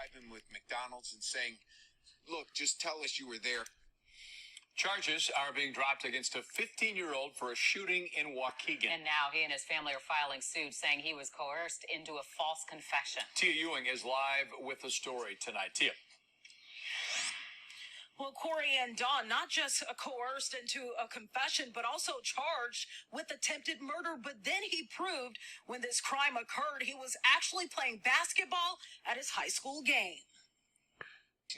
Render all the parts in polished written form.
bribe him with McDonald's and saying, look, just tell us you were there. Charges are being dropped against a 15-year-old for a shooting in Waukegan. And now he and his family are filing suit saying he was coerced into a false confession. Tia Ewing is live with the story tonight. Tia. Well, Corey and Dawn, not just coerced into a confession, but also charged with attempted murder. But then he proved when this crime occurred, he was actually playing basketball at his high school game.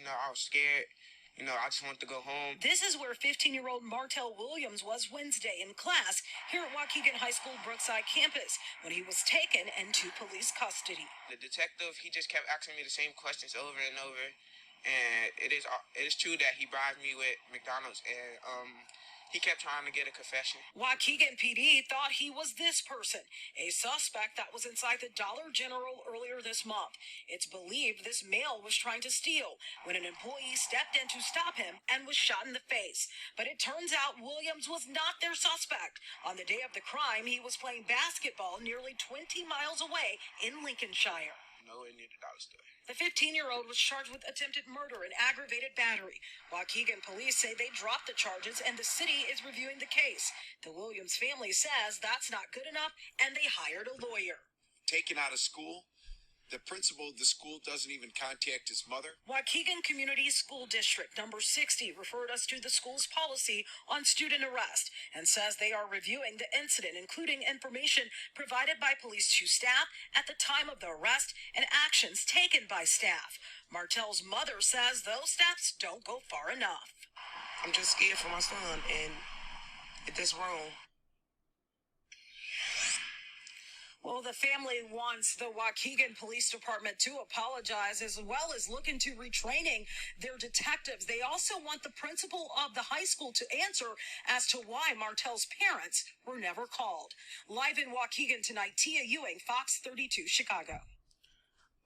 I was scared. I just wanted to go home. This is where 15-year-old Martell Williams was Wednesday in class here at Waukegan High School Brookside campus when he was taken into police custody. The detective, he just kept asking me the same questions over and over. And it is true that he bribed me with McDonald's, and he kept trying to get a confession. Waukegan PD thought he was this person, a suspect that was inside the Dollar General earlier this month. It's believed this male was trying to steal when an employee stepped in to stop him and was shot in the face. But it turns out Williams was not their suspect. On the day of the crime, he was playing basketball nearly 20 miles away in Lincolnshire. Nowhere near the dollar store. The 15-year-old was charged with attempted murder and aggravated battery. Waukegan police say they dropped the charges and the city is reviewing the case. The Williams family says that's not good enough and they hired a lawyer. Taken out of school, the principal of the school doesn't even contact his mother. Waukegan Community School District number 60 referred us to the school's policy on student arrest and says they are reviewing the incident, including information provided by police to staff at the time of the arrest and actions taken by staff. Martell's mother says those steps don't go far enough. I'm just scared for my son, and it's wrong. Well, the family wants the Waukegan Police Department to apologize as well as look into retraining their detectives. They also want the principal of the high school to answer as to why Martell's parents were never called. Live in Waukegan tonight, Tia Ewing, Fox 32, Chicago.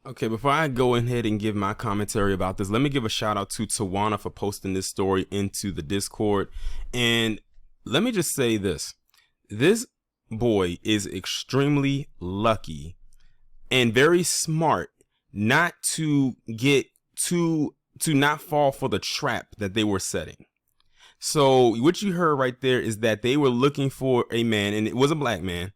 Okay, before I go ahead and give my commentary about this, let me give a shout out to Tawana for posting this story into the Discord. And let me just say this. This boy is extremely lucky and very smart not to get to not fall for the trap that they were setting. So what you heard right there is that they were looking for a man, and it was a black man.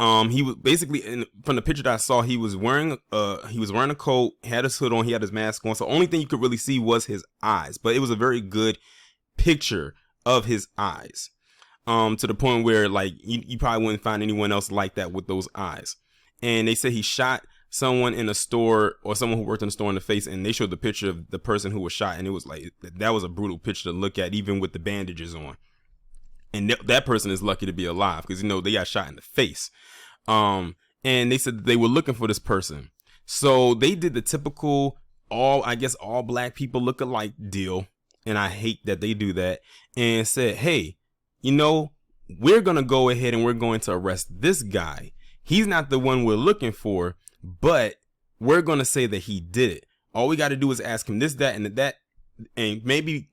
He was basically, from the picture that I saw, he was wearing a coat, had his hood on, he had his mask on. So the only thing you could really see was his eyes, but it was a very good picture of his eyes. To the point where like you probably wouldn't find anyone else like that with those eyes. And they said he shot someone in a store, or someone who worked in the store, in the face, and they showed the picture of the person who was shot, and it was like, that was a brutal picture to look at, even with the bandages on. And that person is lucky to be alive because, they got shot in the face. And they said that they were looking for this person. So they did the typical all black people look alike deal. And I hate that they do that, and said, hey, we're going to go ahead and we're going to arrest this guy. He's not the one we're looking for, but we're going to say that he did it. All we got to do is ask him this, that, and that, and maybe,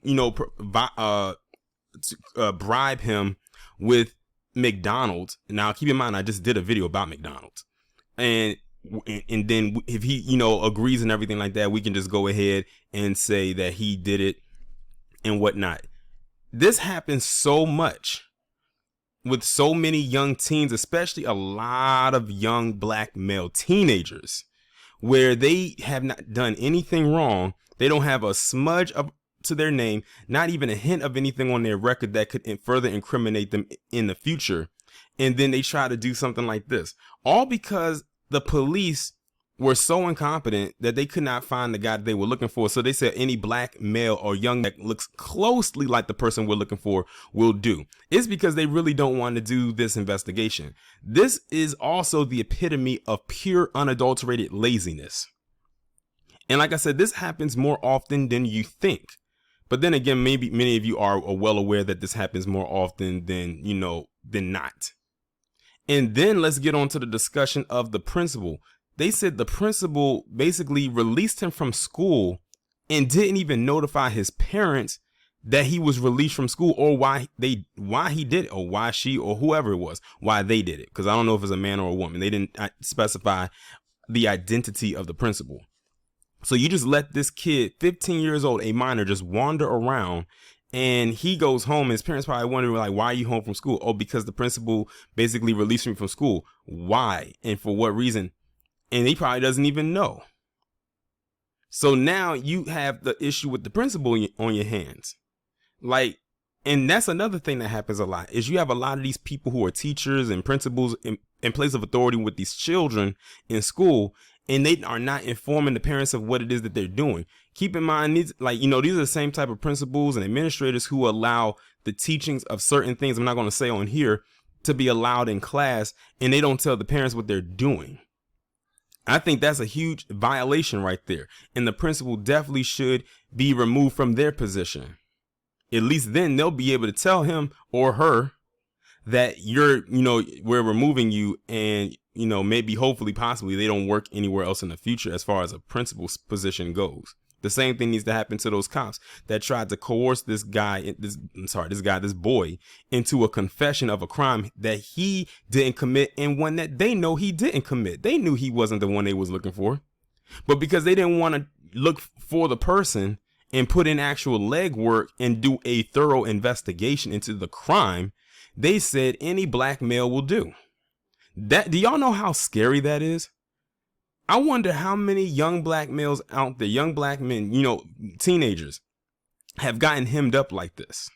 bribe him with McDonald's. Now, keep in mind, I just did a video about McDonald's. And then if he, agrees and everything like that, we can just go ahead and say that he did it and whatnot. This happens so much with so many young teens, especially a lot of young black male teenagers, where they have not done anything wrong. They don't have a smudge up to their name, not even a hint of anything on their record that could further incriminate them in the future. And then they try to do something like this, all because the police were so incompetent that they could not find the guy that they were looking for. So they said any black male or young that looks closely like the person we're looking for will do. It's because they really don't want to do this investigation. This is also the epitome of pure unadulterated laziness. And like I said, this happens more often than you think. But then again, maybe many of you are well aware that this happens more often than, than not. And then let's get on to the discussion of the principal. They said the principal basically released him from school and didn't even notify his parents that he was released from school, or why he did it, or why she or whoever it was, why they did it. Because I don't know if it's a man or a woman. They didn't specify the identity of the principal. So you just let this kid, 15 years old, a minor, just wander around, and he goes home. And his parents probably wondering, like, why are you home from school? Oh, because the principal basically released me from school. Why? And for what reason? And he probably doesn't even know. So now you have the issue with the principal on your hands. Like, and that's another thing that happens a lot, is you have a lot of these people who are teachers and principals in place of authority with these children in school, and they are not informing the parents of what it is that they're doing. Keep in mind, these, like, you know, these are the same type of principals and administrators who allow the teachings of certain things, I'm not going to say on here, to be allowed in class, and they don't tell the parents what they're doing. I think that's a huge violation right there. And the principal definitely should be removed from their position. At least then they'll be able to tell him or her that we're removing you, and, you know, maybe, hopefully, possibly they don't work anywhere else in the future as far as a principal's position goes. The same thing needs to happen to those cops that tried to coerce this boy into a confession of a crime that he didn't commit, and one that they know he didn't commit. They knew he wasn't the one they was looking for, but because they didn't want to look for the person and put in actual legwork and do a thorough investigation into the crime, they said any black male will do. Do y'all know how scary that is? I wonder how many young black males out there, young black men, you know, teenagers, have gotten hemmed up like this.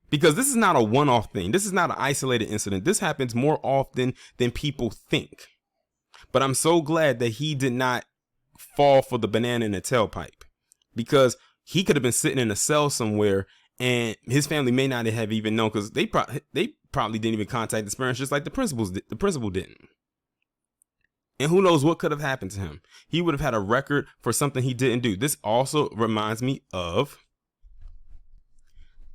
Because this is not a one-off thing. This is not an isolated incident. This happens more often than people think. But I'm so glad that he did not fall for the banana in the tailpipe, because he could have been sitting in a cell somewhere, and his family may not have even known, because they probably didn't even contact his parents, just like the principal didn't. And who knows what could have happened to him. He would have had a record for something he didn't do. This also reminds me of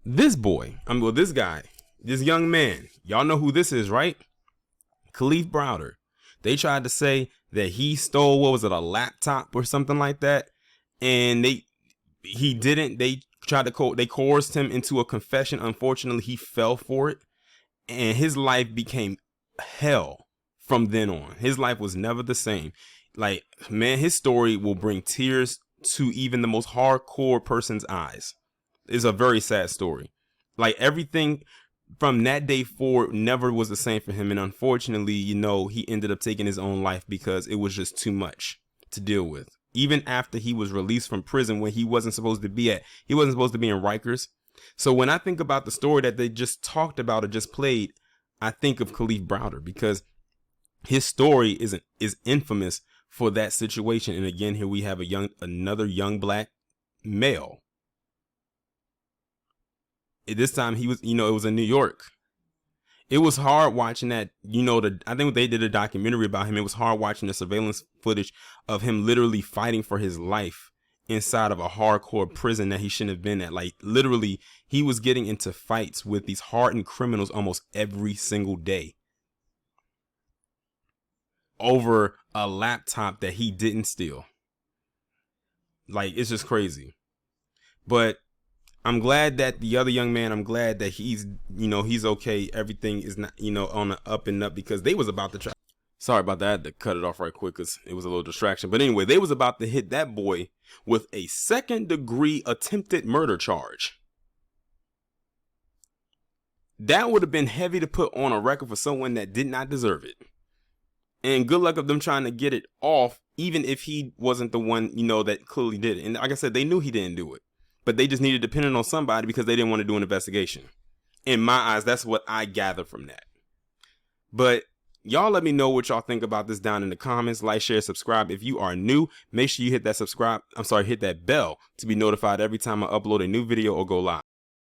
this boy. This guy, this young man. Y'all know who this is, right? Kalief Browder. They tried to say that he stole, what was it, a laptop or something like that. And he didn't. They tried to they coerced him into a confession. Unfortunately, he fell for it, and his life became hell. From then on, his life was never the same. Like, man, his story will bring tears to even the most hardcore person's eyes. It's a very sad story. Like, everything from that day forward never was the same for him. And unfortunately, you know, he ended up taking his own life because it was just too much to deal with. Even after he was released from prison, when he wasn't supposed to be in Rikers. So when I think about the story that they just talked about or just played, I think of Kalief Browder, because his story is infamous for that situation. And again, here we have another young black male. This time he was, you know, it was in New York. It was hard watching that, you know, I think they did a documentary about him. It was hard watching the surveillance footage of him literally fighting for his life inside of a hardcore prison that he shouldn't have been at. Like, literally, he was getting into fights with these hardened criminals almost every single day over a laptop that he didn't steal. Like, it's just crazy. But I'm glad that the other young man, I'm glad that he's okay. Everything is not, on the up and up, because they was about to try. Sorry about that. I had to cut it off right quick because it was a little distraction. But anyway, they was about to hit that boy with a 2nd-degree attempted murder charge. That would have been heavy to put on a record for someone that did not deserve it. And good luck of them trying to get it off, even if he wasn't the one, that clearly did it. And like I said, they knew he didn't do it, but they just needed to pin it on somebody because they didn't want to do an investigation. In my eyes, that's what I gather from that. But y'all let me know what y'all think about this down in the comments. Like, share, subscribe. If you are new, make sure you hit that bell to be notified every time I upload a new video or go live.